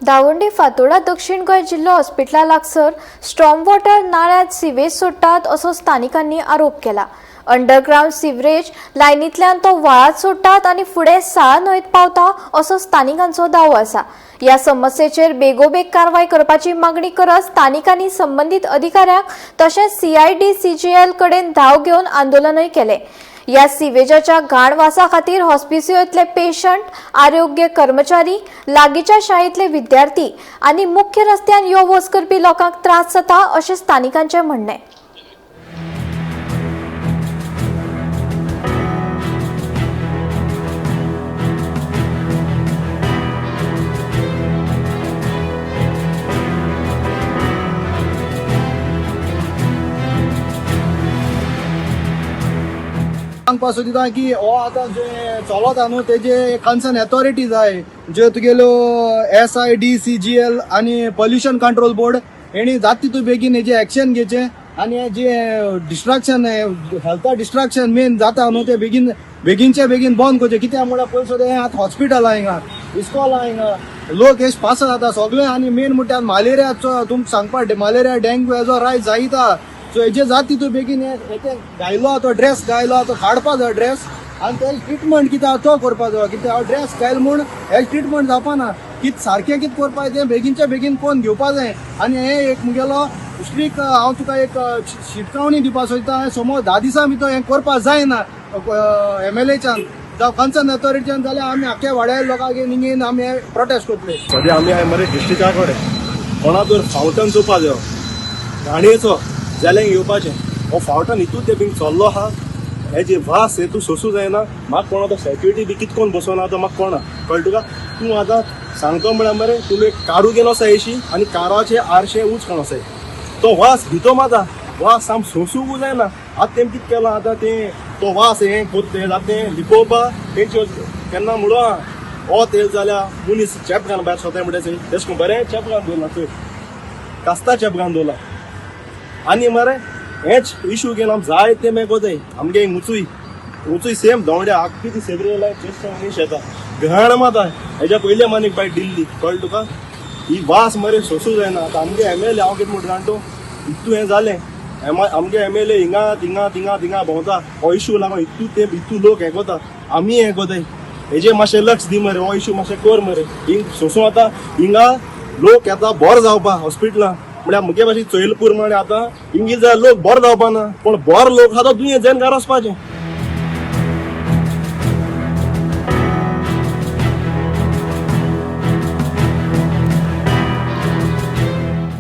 दावंडी फातोर्डा दक्षिण गोंय जिल्लो हॉस्पिटला लागसर storm water नाळ्यांत sewage सोडटात असो स्थानिकांनी आरोप केला। अंडरग्राउंड सिवरेज लायनींतल्यान तो व्हाळांत सोडटात आनी फुडें साळ न्हंयत पावता असो स्थानिकांचो दावो आसा। ह्या समस्येचेर बेगोबेग कारवाय करपाची मागणी करत स्थानिकांनी संबंधित अधिकाऱ्यांक तशेंच CIDCGL कडेन धाव घेवन आंदोलनय केले। या सिवेजाच्या घाण वासा खातीर हॉस्पिसियोंतले पेशंट, आरोग्य कर्मचारी, लागींच्या शाळेंतले विद्यार्थी आनी मुख्य रस्त्यान यो वच करपी लोकांक त्रास जाता अशें स्थानिकांचें म्हणणें। सांगपाचो दिता की हो आतां जे चलता न्हू तेजे कन्सर्न अथॉरिटीज आहाय ज्यो तुगेल्यो SIDCGL आनी पोल्युशन कंट्रोल बोर्ड हेणी जाता तितू बेगीन हेजे एक्शन घेवचें आनी जे डिस्ट्रक्शन हेल्था डिस्ट्रक्शन मेन जाता न्हू ते बेगीनचे बेगीन बंद करचें। कित्याक म्हळ्यार पयस हें आतां हॉस्पिटल आहा हिंगा, इस्कॉल आहा हिंगा, लोक हे पास जाता सगळे आनी मेन म्हटल्यार मलेरियाचो तुमकां सांगपा मलेरिया डेंग्यू हेजो रायज जायता। सो हेजे जाता तितू बेगीन हे गायलो तो ड्रेस गायलो तो काडपा जाय ड्रेस आनी तेज ट्रिटमेंट कितें आहा तो करपा जाय। कित्याक हांव ड्रेस गायल म्हूण हेज ट्रिटमेंट जावपाना, कितें सारकें कितें करपा तें बेगीनच्या बेगीन कोण घेवपा जाय। आनी हे एक मुगेलो स्ट्रीक हांव तुका एक शिटकावणी दिवपा सोदता, समज 10 दिसां भितर हें करपा जायना MLAच्यान जावं कन्सर्न अथॉरिटीच्यान जाल्यार आमी आख्या वाड्या लोकांक निगेन आमी प्रोटेस्ट करतले। सद्या आमी हांवें मरे डिस्ट्रिक्टा कडेन कोणा तर फावंटन चोवपा जायो घाणयेचो जाल्यार येवपाचें। हो फावंटन हितून ते बीन चल्लो आहा, हे जे वास हे तूं सोसूं जायना। म्हाका कोणा तो सेक्युरिटी बी कितकोन बसोन आहा तो म्हाका कोणा कळ्ळें तुका। तूं आतां सांगतो म्हळ्यार मरे तुवें कारू घेवन वसा येशी आनी काराचे आरशे उंच कोण वसाय तो वास भितो माता वास साम सोसूंक जायना। आतां तेम कितें केलां आतां तें तो वास हें जाता तें लिपोवपा तेंचे केन्ना म्हणून हो तेल जाल्यार मनीस चेप घालून भायर सोताय म्हणटा तेशें करून बरें चेप घालून दवरला चोय कास्ता चेप घालून दवरला। आनी मरे हेच इशू घेवन आमी जाय ते मेळको जाय आमगे उंचूय सेम दोंड्या आख्खी ती सेब्रियल चेस्ट मनीस येता घाण माता हेज्या पयले मानीक बाय दिल्ली कळ्ळें तुका। ही वास मरे सोसूं जायना। आतां आमगे MLA हांव कितें म्हणटा जाणा तूं हितू हें जालें आमगे MLA हिंगा थिंगा भोंवता हो इशू लागून हितू लोक हें कोता आमी हें कोताय हेजेर मातशें लक्ष दी मरे। हो इशू मातशें कर मरे। हिंग सोसूं आतां हिंगा लोक येता बोर जावपा हॉस्पिटलां म्हळ्यार मुगे भाशेन चैलपूर म्हळ्यार आतां हिंगी जाय लोक बोर जावपा ना, पूण बोर लोक आहा तो दुयेंत जायन घरा वचपाचें।